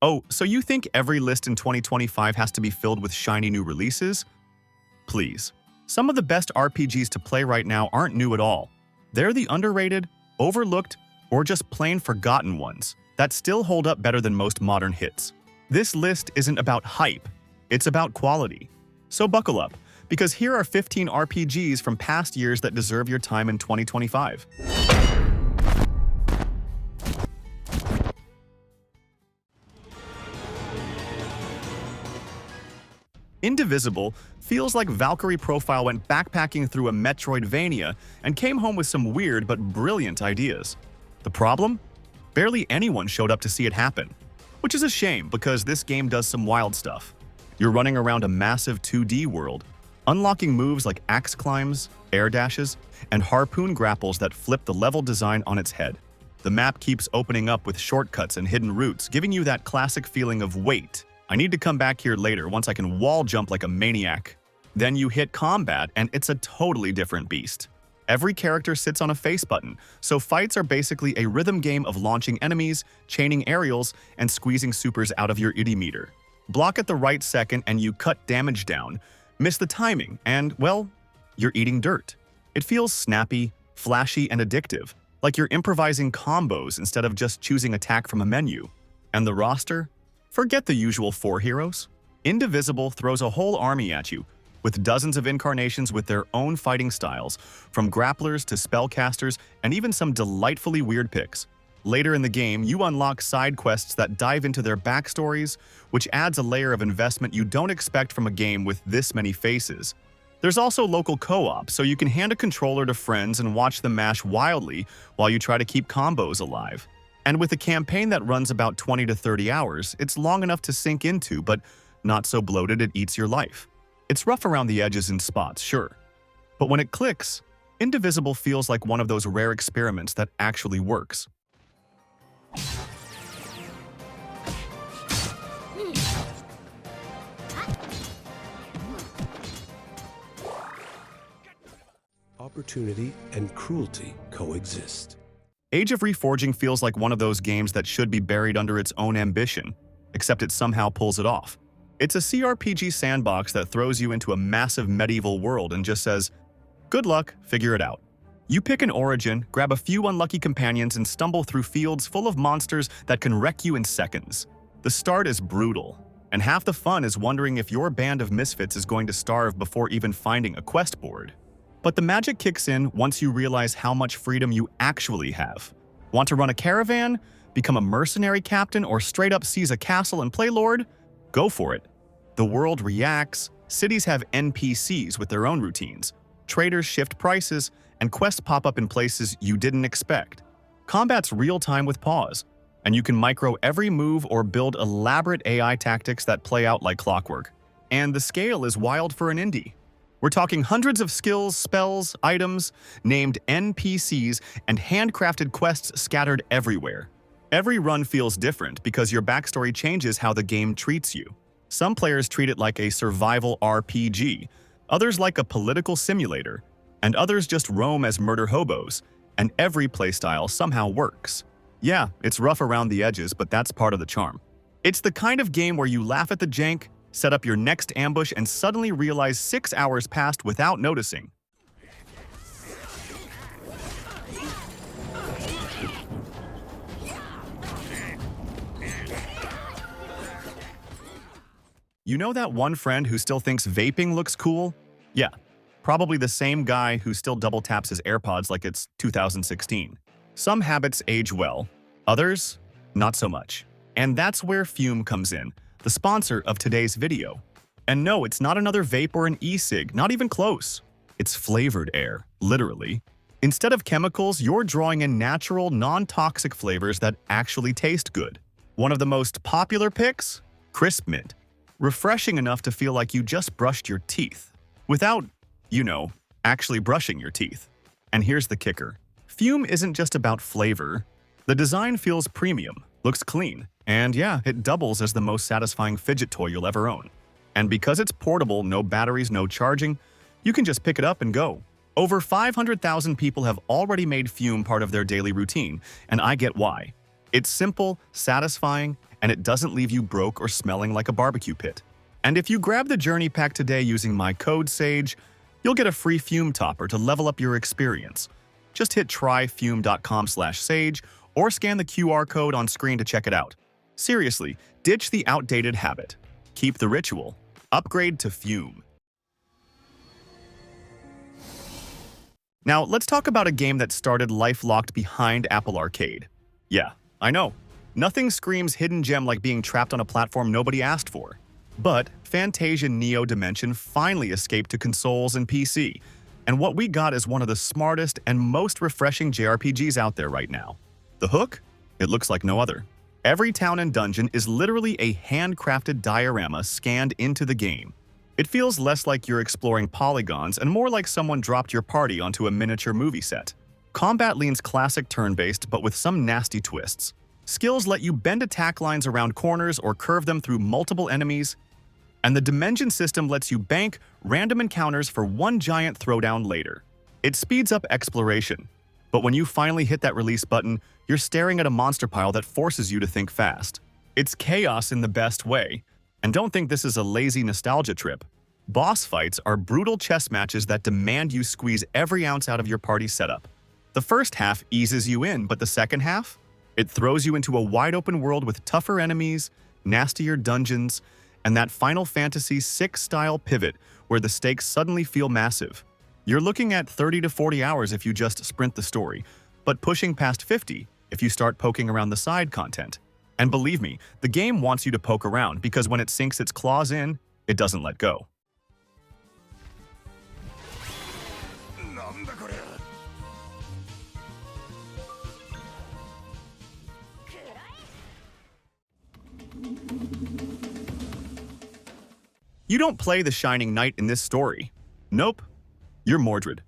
Oh, so you think every list in 2025 has to be filled with shiny new releases? Please. Some of the best RPGs to play right now aren't new at all. They're the underrated, overlooked, or just plain forgotten ones that still hold up better than most modern hits. This list isn't about hype, it's about quality. So buckle up, because here are 15 RPGs from past years that deserve your time in 2025. Indivisible feels like Valkyrie Profile went backpacking through a Metroidvania and came home with some weird but brilliant ideas. The problem? Barely anyone showed up to see it happen. Which is a shame because this game does some wild stuff. You're running around a massive 2D world, unlocking moves like axe climbs, air dashes, and harpoon grapples that flip the level design on its head. The map keeps opening up with shortcuts and hidden routes, giving you that classic feeling of wait, I need to come back here later once I can wall jump like a maniac. Then you hit combat and it's a totally different beast. Every character sits on a face button, so fights are basically a rhythm game of launching enemies, chaining aerials, and squeezing supers out of your ID meter. Block at the right second and you cut damage down. Miss the timing and, well, you're eating dirt. It feels snappy, flashy, and addictive, like you're improvising combos instead of just choosing attack from a menu. And the roster? Forget the usual 4 heroes. Indivisible throws a whole army at you, with dozens of incarnations with their own fighting styles, from grapplers to spellcasters and even some delightfully weird picks. Later in the game, you unlock side quests that dive into their backstories, which adds a layer of investment you don't expect from a game with this many faces. There's also local co-op, so you can hand a controller to friends and watch them mash wildly while you try to keep combos alive. And with a campaign that runs about 20 to 30 hours, it's long enough to sink into, but not so bloated it eats your life. It's rough around the edges in spots, sure. But when it clicks, Indivisible feels like one of those rare experiments that actually works. Opportunity and cruelty coexist. Age of Reforging feels like one of those games that should be buried under its own ambition, except it somehow pulls it off. It's a CRPG sandbox that throws you into a massive medieval world and just says, good luck, figure it out. You pick an origin, grab a few unlucky companions, and stumble through fields full of monsters that can wreck you in seconds. The start is brutal, and half the fun is wondering if your band of misfits is going to starve before even finding a quest board. But the magic kicks in once you realize how much freedom you actually have. Want to run a caravan? Become a mercenary captain or straight up seize a castle and play lord? Go for it. The world reacts, cities have NPCs with their own routines, traders shift prices, and quests pop up in places you didn't expect. Combat's real-time with pause, and you can micro every move or build elaborate AI tactics that play out like clockwork. And the scale is wild for an indie. We're talking hundreds of skills, spells, items, named NPCs, and handcrafted quests scattered everywhere. Every run feels different because your backstory changes how the game treats you. Some players treat it like a survival RPG, others like a political simulator, and others just roam as murder hobos, and every playstyle somehow works. Yeah, it's rough around the edges, but that's part of the charm. It's the kind of game where you laugh at the jank, set up your next ambush, and suddenly realize 6 hours passed without noticing. You know that one friend who still thinks vaping looks cool? Yeah, probably the same guy who still double taps his AirPods like it's 2016. Some habits age well, others, not so much. And that's where Fume comes in, the sponsor of today's video. And no, it's not another vape or an e-cig, not even close. It's flavored air, literally. Instead of chemicals, you're drawing in natural, non-toxic flavors that actually taste good. One of the most popular picks? Crisp Mint. Refreshing enough to feel like you just brushed your teeth, without, actually brushing your teeth. And here's the kicker. Fume isn't just about flavor. The design feels premium, looks clean, and yeah, it doubles as the most satisfying fidget toy you'll ever own. And because it's portable, no batteries, no charging, you can just pick it up and go. Over 500,000 people have already made Fume part of their daily routine, and I get why. It's simple, satisfying, and it doesn't leave you broke or smelling like a barbecue pit. And if you grab the Journey Pack today using my code SAGE, you'll get a free Fume Topper to level up your experience. Just hit tryfume.com/sage or scan the QR code on screen to check it out. Seriously, ditch the outdated habit. Keep the ritual. Upgrade to Fume. Now, let's talk about a game that started life-locked behind Apple Arcade. Yeah, I know. Nothing screams hidden gem like being trapped on a platform nobody asked for. But Fantasia Neo Dimension finally escaped to consoles and PC, and what we got is one of the smartest and most refreshing JRPGs out there right now. The hook? It looks like no other. Every town and dungeon is literally a handcrafted diorama scanned into the game. It feels less like you're exploring polygons and more like someone dropped your party onto a miniature movie set. Combat leans classic turn-based, but with some nasty twists. Skills let you bend attack lines around corners or curve them through multiple enemies, and the Dimension system lets you bank random encounters for one giant throwdown later. It speeds up exploration, but when you finally hit that release button, you're staring at a monster pile that forces you to think fast. It's chaos in the best way, and don't think this is a lazy nostalgia trip. Boss fights are brutal chess matches that demand you squeeze every ounce out of your party setup. The first half eases you in, but the second half? It throws you into a wide-open world with tougher enemies, nastier dungeons, and that Final Fantasy VI-style pivot where the stakes suddenly feel massive. You're looking at 30 to 40 hours if you just sprint the story, but pushing past 50 if you start poking around the side content. And believe me, the game wants you to poke around because when it sinks its claws in, it doesn't let go. You don't play the Shining Knight in this story. Nope. You're Mordred,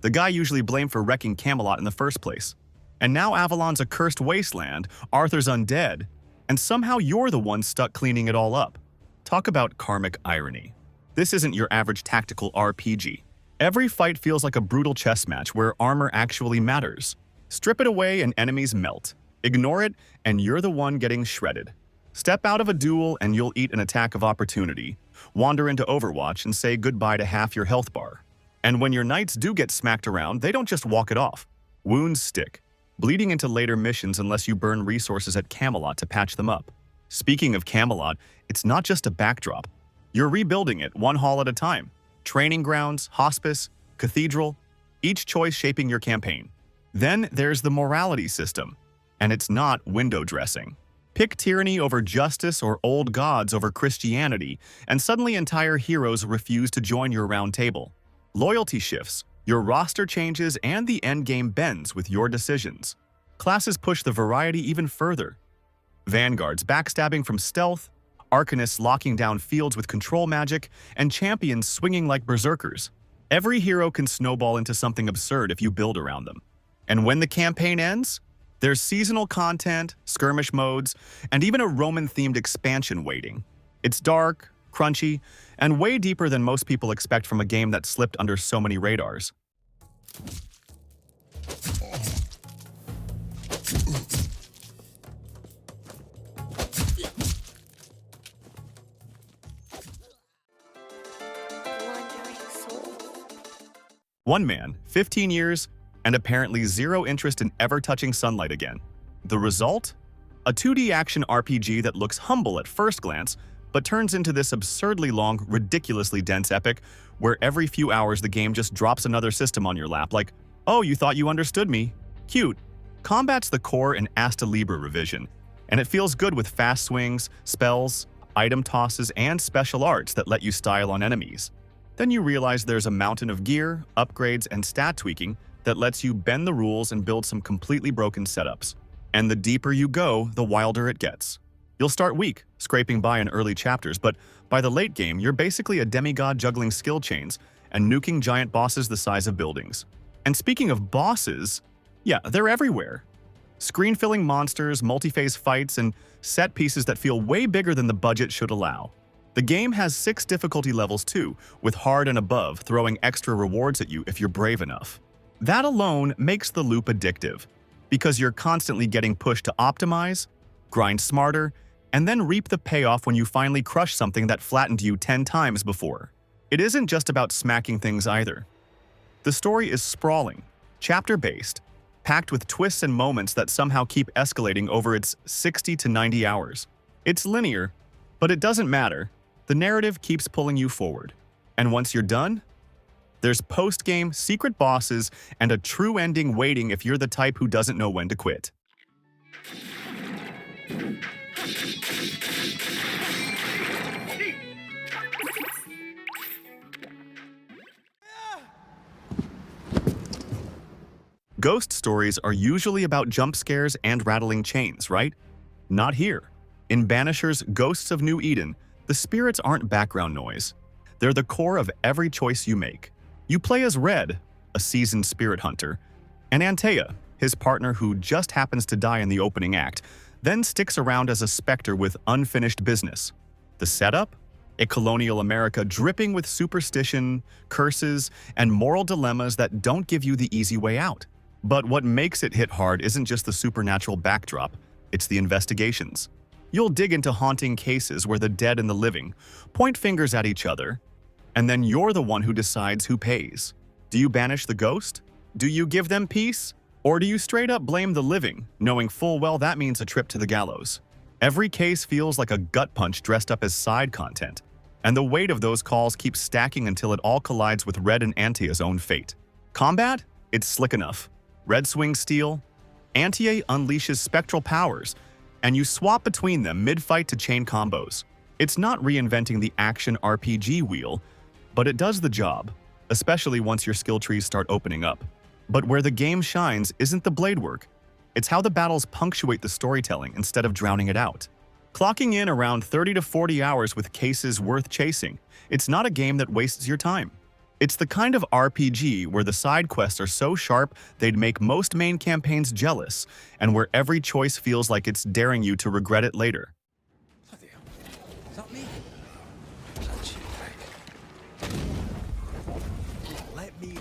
the guy usually blamed for wrecking Camelot in the first place. And now Avalon's a cursed wasteland, Arthur's undead, and somehow you're the one stuck cleaning it all up. Talk about karmic irony. This isn't your average tactical RPG. Every fight feels like a brutal chess match where armor actually matters. Strip it away and enemies melt. Ignore it and you're the one getting shredded. Step out of a duel and you'll eat an attack of opportunity. Wander into Overwatch and say goodbye to half your health bar. And when your knights do get smacked around, they don't just walk it off. Wounds stick, bleeding into later missions unless you burn resources at Camelot to patch them up. Speaking of Camelot, it's not just a backdrop. You're rebuilding it one hall at a time. Training grounds, hospice, cathedral, each choice shaping your campaign. Then there's the morality system, and it's not window dressing. Pick tyranny over justice or old gods over Christianity, and suddenly entire heroes refuse to join your round table. Loyalty shifts, your roster changes, and the endgame bends with your decisions. Classes push the variety even further. Vanguards backstabbing from stealth, Arcanists locking down fields with control magic, and champions swinging like berserkers. Every hero can snowball into something absurd if you build around them. And when the campaign ends, there's seasonal content, skirmish modes, and even a Roman-themed expansion waiting. It's dark, crunchy, and way deeper than most people expect from a game that slipped under so many radars. One man, 15 years, and apparently zero interest in ever touching sunlight again. The result? A 2D action RPG that looks humble at first glance, but turns into this absurdly long, ridiculously dense epic where every few hours the game just drops another system on your lap like, oh, you thought you understood me? Cute. Combat's the core and Asta Libre revision, and it feels good with fast swings, spells, item tosses, and special arts that let you style on enemies. Then you realize there's a mountain of gear, upgrades, and stat tweaking that lets you bend the rules and build some completely broken setups. And the deeper you go, the wilder it gets. You'll start weak, scraping by in early chapters, but by the late game, you're basically a demigod juggling skill chains and nuking giant bosses the size of buildings. And speaking of bosses, yeah, they're everywhere. Screen-filling monsters, multi-phase fights, and set pieces that feel way bigger than the budget should allow. The game has 6 difficulty levels too, with hard and above throwing extra rewards at you if you're brave enough. That alone makes the loop addictive, because you're constantly getting pushed to optimize, grind smarter, and then reap the payoff when you finally crush something that flattened you 10 times before. It isn't just about smacking things either. The story is sprawling, chapter-based, packed with twists and moments that somehow keep escalating over its 60 to 90 hours. It's linear, but it doesn't matter. The narrative keeps pulling you forward. And once you're done, there's post-game, secret bosses, and a true ending waiting if you're the type who doesn't know when to quit. Ghost stories are usually about jump scares and rattling chains, right? Not here. In Banisher's Ghosts of New Eden, the spirits aren't background noise. They're the core of every choice you make. You play as Red, a seasoned spirit hunter, and Antea, his partner who just happens to die in the opening act, then sticks around as a specter with unfinished business. The setup? A colonial America dripping with superstition, curses, and moral dilemmas that don't give you the easy way out. But what makes it hit hard isn't just the supernatural backdrop, it's the investigations. You'll dig into haunting cases where the dead and the living point fingers at each other, and then you're the one who decides who pays. Do you banish the ghost? Do you give them peace? Or do you straight up blame the living, knowing full well that means a trip to the gallows? Every case feels like a gut punch dressed up as side content, and the weight of those calls keeps stacking until it all collides with Red and Antea's own fate. Combat? It's slick enough. Red swings steel, Antea unleashes spectral powers, and you swap between them mid-fight to chain combos. It's not reinventing the action RPG wheel, but it does the job, especially once your skill trees start opening up. But where the game shines isn't the blade work, it's how the battles punctuate the storytelling instead of drowning it out. Clocking in around 30 to 40 hours with cases worth chasing, it's not a game that wastes your time. It's the kind of RPG where the side quests are so sharp they'd make most main campaigns jealous, and where every choice feels like it's daring you to regret it later. Bloody hell. Is that me? Touch it, Greg. Let me...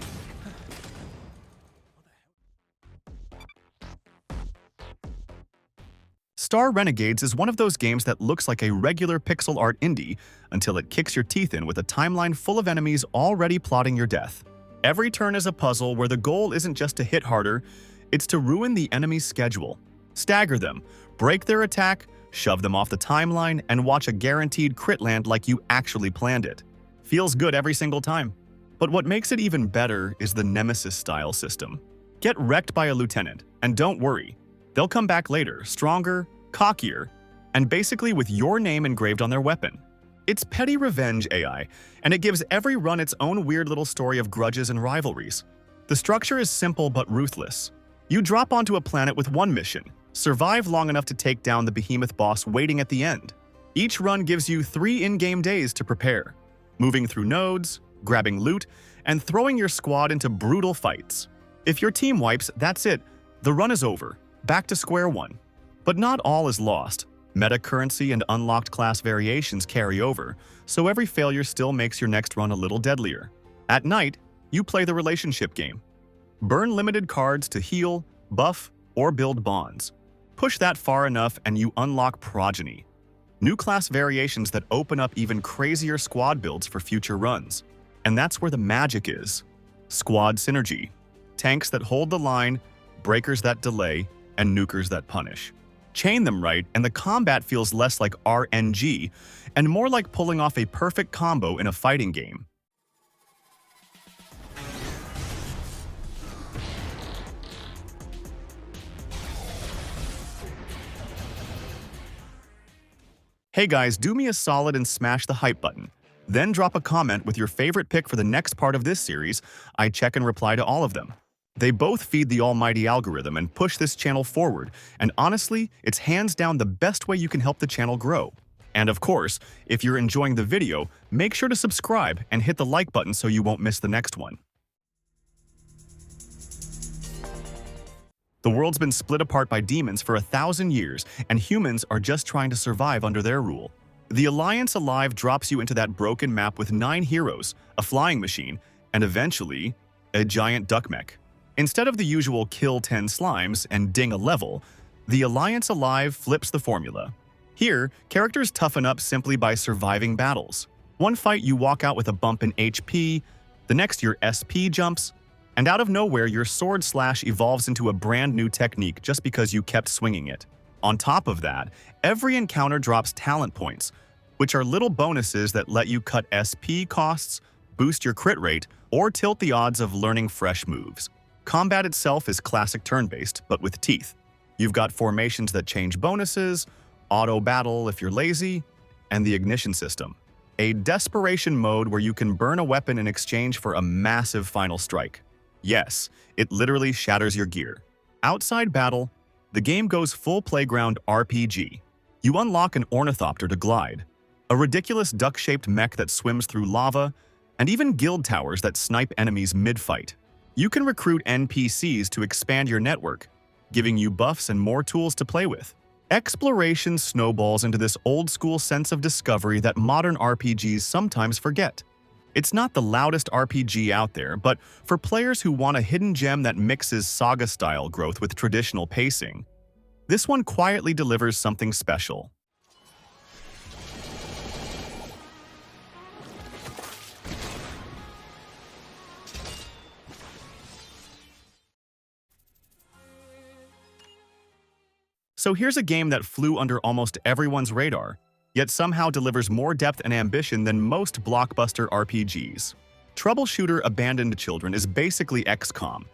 Star Renegades is one of those games that looks like a regular pixel art indie until it kicks your teeth in with a timeline full of enemies already plotting your death. Every turn is a puzzle where the goal isn't just to hit harder, it's to ruin the enemy's schedule. Stagger them, break their attack, shove them off the timeline, and watch a guaranteed crit land like you actually planned it. Feels good every single time. But what makes it even better is the Nemesis-style system. Get wrecked by a lieutenant, and don't worry. They'll come back later, stronger, cockier, and basically with your name engraved on their weapon. It's petty revenge AI, and it gives every run its own weird little story of grudges and rivalries. The structure is simple but ruthless. You drop onto a planet with one mission, survive long enough to take down the behemoth boss waiting at the end. Each run gives you 3 in-game days to prepare, moving through nodes, grabbing loot, and throwing your squad into brutal fights. If your team wipes, that's it. The run is over. Back to square one. But not all is lost. Meta currency and unlocked class variations carry over, so every failure still makes your next run a little deadlier. At night, you play the relationship game. Burn limited cards to heal, buff, or build bonds. Push that far enough and you unlock Progeny, new class variations that open up even crazier squad builds for future runs. And that's where the magic is. Squad synergy. Tanks that hold the line, breakers that delay, and nukers that punish. Chain them right, and the combat feels less like RNG and more like pulling off a perfect combo in a fighting game. Hey guys, do me a solid and smash the hype button. Then drop a comment with your favorite pick for the next part of this series. I check and reply to all of them. They both feed the almighty algorithm and push this channel forward, and honestly, it's hands down the best way you can help the channel grow. And of course, if you're enjoying the video, make sure to subscribe and hit the like button so you won't miss the next one. The world's been split apart by demons for 1,000 years, and humans are just trying to survive under their rule. The Alliance Alive drops you into that broken map with 9 heroes, a flying machine, and eventually, a giant duck mech. Instead of the usual kill 10 slimes and ding a level, the Alliance Alive flips the formula. Here, characters toughen up simply by surviving battles. One fight you walk out with a bump in HP, the next your SP jumps, and out of nowhere your sword slash evolves into a brand new technique just because you kept swinging it. On top of that, every encounter drops talent points, which are little bonuses that let you cut SP costs, boost your crit rate, or tilt the odds of learning fresh moves. Combat itself is classic turn-based, but with teeth. You've got formations that change bonuses, auto battle if you're lazy, and the ignition system, a desperation mode where you can burn a weapon in exchange for a massive final strike. Yes, it literally shatters your gear. Outside battle, the game goes full playground RPG. You unlock an ornithopter to glide, a ridiculous duck-shaped mech that swims through lava, and even guild towers that snipe enemies mid-fight. You can recruit NPCs to expand your network, giving you buffs and more tools to play with. Exploration snowballs into this old-school sense of discovery that modern RPGs sometimes forget. It's not the loudest RPG out there, but for players who want a hidden gem that mixes saga-style growth with traditional pacing, this one quietly delivers something special. So here's a game that flew under almost everyone's radar, yet somehow delivers more depth and ambition than most blockbuster RPGs. Troubleshooter Abandoned Children is basically XCOM,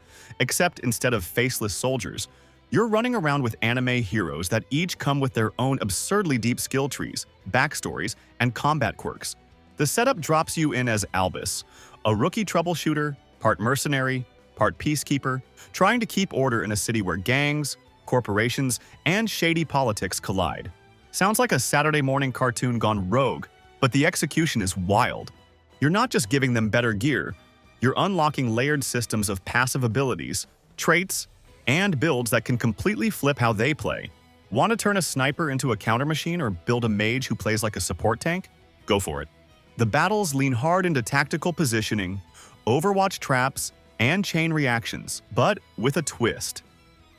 except instead of faceless soldiers, you're running around with anime heroes that each come with their own absurdly deep skill trees, backstories, and combat quirks. The setup drops you in as Albus, a rookie troubleshooter, part mercenary, part peacekeeper, trying to keep order in a city where gangs, corporations, and shady politics collide. Sounds like a Saturday morning cartoon gone rogue, but the execution is wild. You're not just giving them better gear, you're unlocking layered systems of passive abilities, traits, and builds that can completely flip how they play. Want to turn a sniper into a counter machine or build a mage who plays like a support tank? Go for it. The battles lean hard into tactical positioning, Overwatch traps, and chain reactions, but with a twist.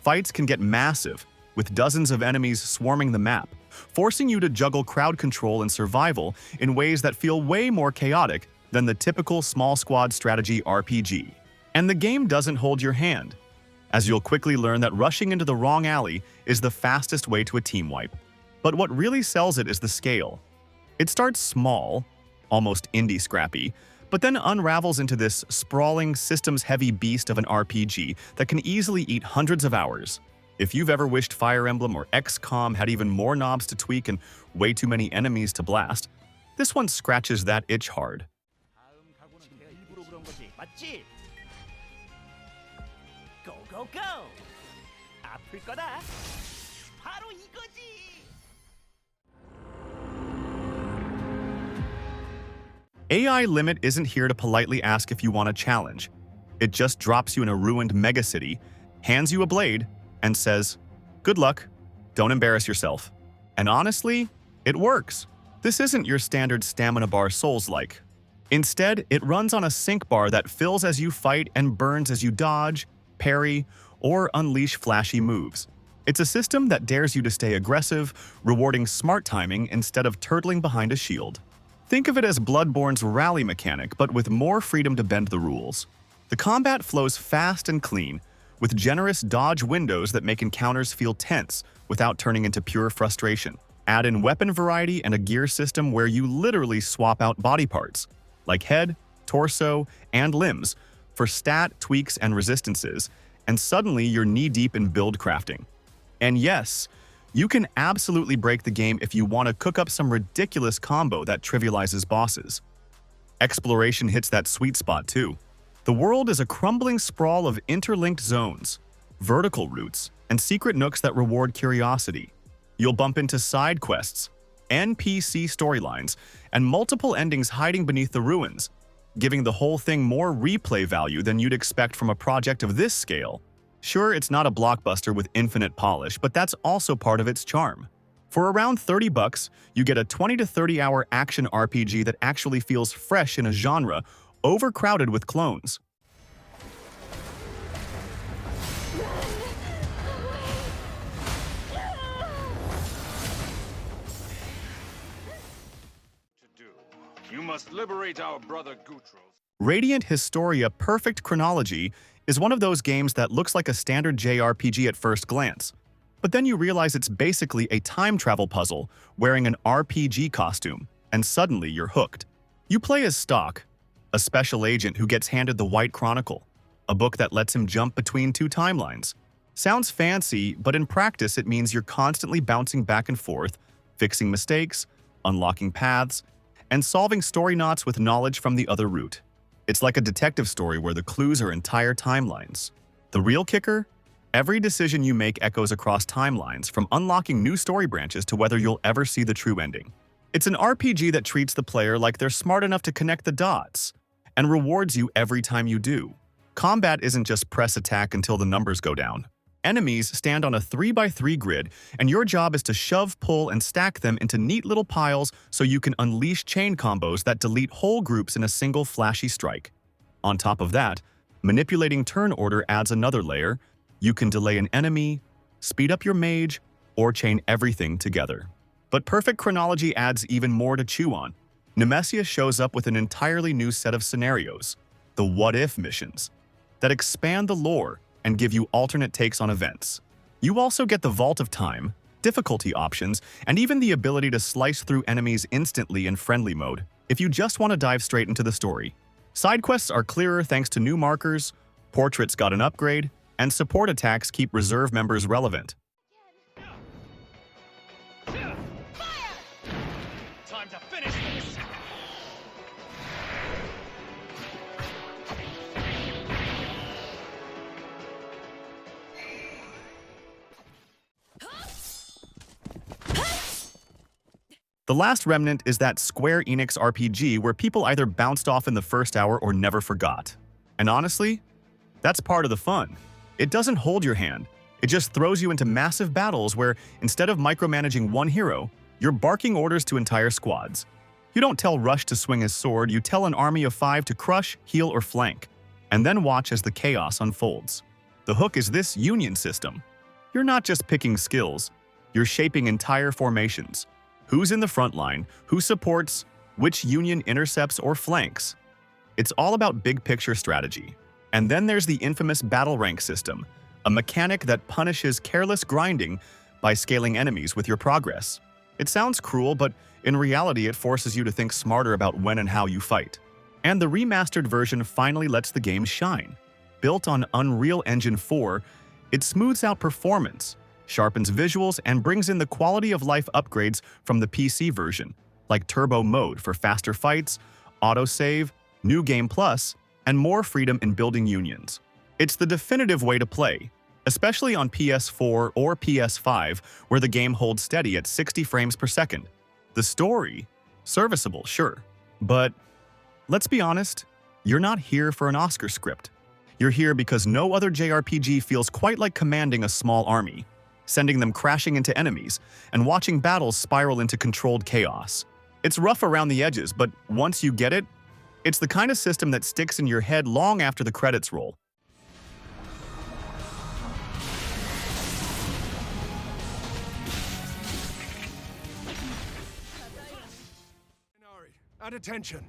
Fights can get massive, with dozens of enemies swarming the map, forcing you to juggle crowd control and survival in ways that feel way more chaotic than the typical small squad strategy RPG. And the game doesn't hold your hand, as you'll quickly learn that rushing into the wrong alley is the fastest way to a team wipe. But what really sells it is the scale. It starts small, almost indie scrappy, but then unravels into this sprawling, systems-heavy beast of an RPG that can easily eat hundreds of hours. If you've ever wished Fire Emblem or XCOM had even more knobs to tweak and way too many enemies to blast, this one scratches that itch hard. 다음 각오는 내가 일부러 그런 거지, 맞지? Go go go! 아플 거다. 바로 이거지. AI Limit isn't here to politely ask if you want a challenge. It just drops you in a ruined megacity, hands you a blade, and says, "Good luck, don't embarrass yourself." And honestly, it works. This isn't your standard stamina bar Souls-like. Instead, it runs on a sync bar that fills as you fight and burns as you dodge, parry, or unleash flashy moves. It's a system that dares you to stay aggressive, rewarding smart timing instead of turtling behind a shield. Think of it as Bloodborne's rally mechanic, but with more freedom to bend the rules. The combat flows fast and clean, with generous dodge windows that make encounters feel tense without turning into pure frustration. Add in weapon variety and a gear system where you literally swap out body parts, like head, torso, and limbs, for stat, tweaks, and resistances, and suddenly you're knee-deep in build crafting. And yes, you can absolutely break the game if you want to cook up some ridiculous combo that trivializes bosses. Exploration hits that sweet spot too. The world is a crumbling sprawl of interlinked zones, vertical routes, and secret nooks that reward curiosity. You'll bump into side quests, NPC storylines, and multiple endings hiding beneath the ruins, giving the whole thing more replay value than you'd expect from a project of this scale. Sure, it's not a blockbuster with infinite polish, but that's also part of its charm. For around $30, you get a 20 to 30 hour action RPG that actually feels fresh in a genre overcrowded with clones. You must liberate our brother Gutros. Radiant Historia Perfect Chronology is one of those games that looks like a standard JRPG at first glance, but then you realize it's basically a time travel puzzle wearing an RPG costume, and suddenly you're hooked. You play as Stock, a special agent who gets handed the White Chronicle, a book that lets him jump between two timelines. Sounds fancy, but in practice it means you're constantly bouncing back and forth, fixing mistakes, unlocking paths, and solving story knots with knowledge from the other route. It's like a detective story where the clues are entire timelines. The real kicker? Every decision you make echoes across timelines, from unlocking new story branches to whether you'll ever see the true ending. It's an RPG that treats the player like they're smart enough to connect the dots, and rewards you every time you do. Combat isn't just press attack until the numbers go down. Enemies stand on a 3x3 grid, and your job is to shove, pull, and stack them into neat little piles so you can unleash chain combos that delete whole groups in a single flashy strike. On top of that, manipulating turn order adds another layer. You can delay an enemy, speed up your mage, or chain everything together. But Perfect Chronology adds even more to chew on. Nemesia shows up with an entirely new set of scenarios, the what-if missions, that expand the lore and give you alternate takes on events. You also get the Vault of Time, difficulty options, and even the ability to slice through enemies instantly in friendly mode, if you just want to dive straight into the story. Side quests are clearer thanks to new markers, portraits got an upgrade, and support attacks keep reserve members relevant. Time to finish this! The Last Remnant is that Square Enix RPG where people either bounced off in the first hour or never forgot. And honestly, that's part of the fun. It doesn't hold your hand. It just throws you into massive battles where, instead of micromanaging one hero, you're barking orders to entire squads. You don't tell Rush to swing his sword, you tell an army of 5 to crush, heal, or flank, and then watch as the chaos unfolds. The hook is this union system. You're not just picking skills, you're shaping entire formations. Who's in the front line, who supports, which union intercepts or flanks. It's all about big-picture strategy. And then there's the infamous battle rank system, a mechanic that punishes careless grinding by scaling enemies with your progress. It sounds cruel, but in reality it forces you to think smarter about when and how you fight. And the remastered version finally lets the game shine. Built on Unreal Engine 4, it smooths out performance, sharpens visuals, and brings in the quality of life upgrades from the PC version, like Turbo Mode for faster fights, autosave, New Game Plus, and more freedom in building unions. It's the definitive way to play, especially on PS4 or PS5, where the game holds steady at 60 frames per second. The story? Serviceable, sure. But let's be honest, you're not here for an Oscar script. You're here because no other JRPG feels quite like commanding a small army, sending them crashing into enemies, and watching battles spiral into controlled chaos. It's rough around the edges, but once you get it, it's the kind of system that sticks in your head long after the credits roll. At attention.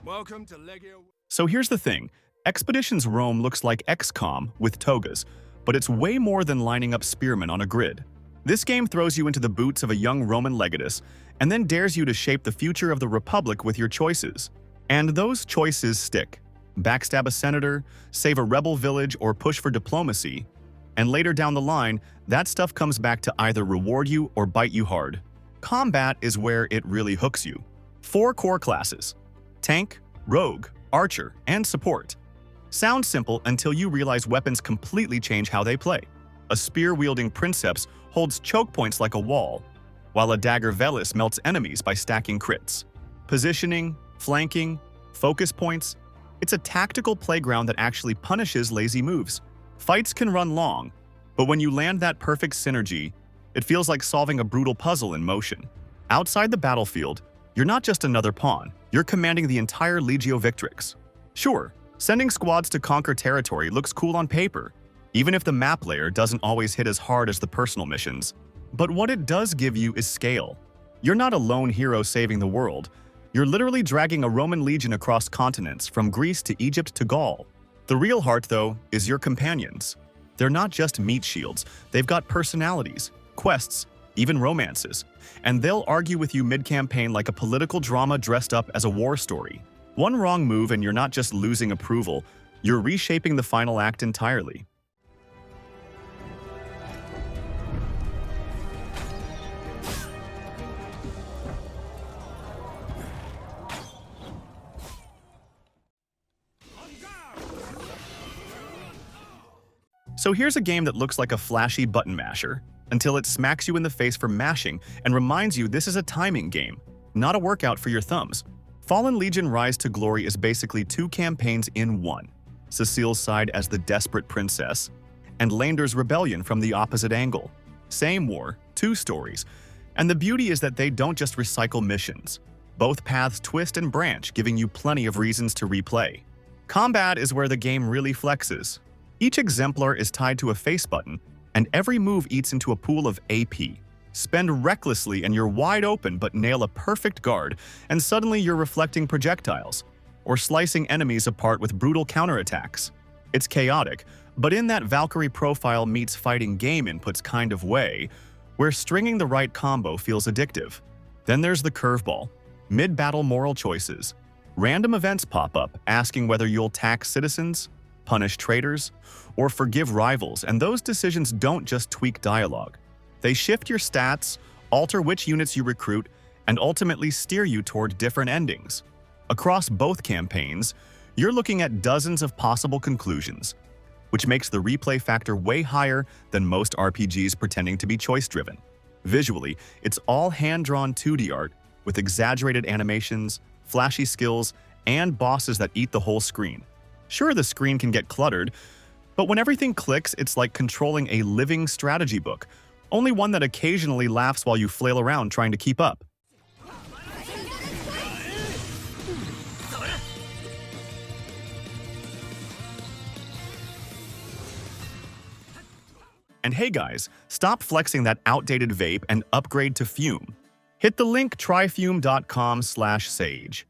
Welcome to Legio. So here's the thing. Expeditions Rome looks like XCOM with togas, but it's way more than lining up spearmen on a grid. This game throws you into the boots of a young Roman legatus and then dares you to shape the future of the Republic with your choices. And those choices stick. Backstab a senator, save a rebel village, or push for diplomacy. And later down the line, that stuff comes back to either reward you or bite you hard. Combat is where it really hooks you. 4 core classes: Tank, Rogue, Archer, and Support. Sounds simple until you realize weapons completely change how they play. A spear-wielding Princeps holds choke points like a wall, while a dagger Velis melts enemies by stacking crits. Positioning, flanking, focus points, it's a tactical playground that actually punishes lazy moves. Fights can run long, but when you land that perfect synergy, it feels like solving a brutal puzzle in motion. Outside the battlefield, you're not just another pawn, you're commanding the entire Legio Victrix. Sure, sending squads to conquer territory looks cool on paper, even if the map layer doesn't always hit as hard as the personal missions. But what it does give you is scale. You're not a lone hero saving the world. You're literally dragging a Roman legion across continents, from Greece to Egypt to Gaul. The real heart, though, is your companions. They're not just meat shields, they've got personalities, quests, even romances. And they'll argue with you mid-campaign like a political drama dressed up as a war story. One wrong move and you're not just losing approval, you're reshaping the final act entirely. So here's a game that looks like a flashy button masher, until it smacks you in the face for mashing and reminds you this is a timing game, not a workout for your thumbs. Fallen Legion Rise to Glory is basically 2 campaigns in one. Cecile's side as the desperate princess, and Lander's rebellion from the opposite angle. Same war, 2 stories, and the beauty is that they don't just recycle missions. Both paths twist and branch, giving you plenty of reasons to replay. Combat is where the game really flexes. Each exemplar is tied to a face button, and every move eats into a pool of AP. Spend recklessly and you're wide open, but nail a perfect guard, and suddenly you're reflecting projectiles, or slicing enemies apart with brutal counterattacks. It's chaotic, but in that Valkyrie profile meets fighting game inputs kind of way, where stringing the right combo feels addictive. Then there's the curveball, mid-battle moral choices. Random events pop up, asking whether you'll tax citizens, punish traitors, or forgive rivals, and those decisions don't just tweak dialogue. They shift your stats, alter which units you recruit, and ultimately steer you toward different endings. Across both campaigns, you're looking at dozens of possible conclusions, which makes the replay factor way higher than most RPGs pretending to be choice-driven. Visually, it's all hand-drawn 2D art with exaggerated animations, flashy skills, and bosses that eat the whole screen. Sure, the screen can get cluttered, but when everything clicks, it's like controlling a living strategy book, only one that occasionally laughs while you flail around trying to keep up. And hey guys, stop flexing that outdated vape and upgrade to Fume. Hit the link tryfume.com/sage.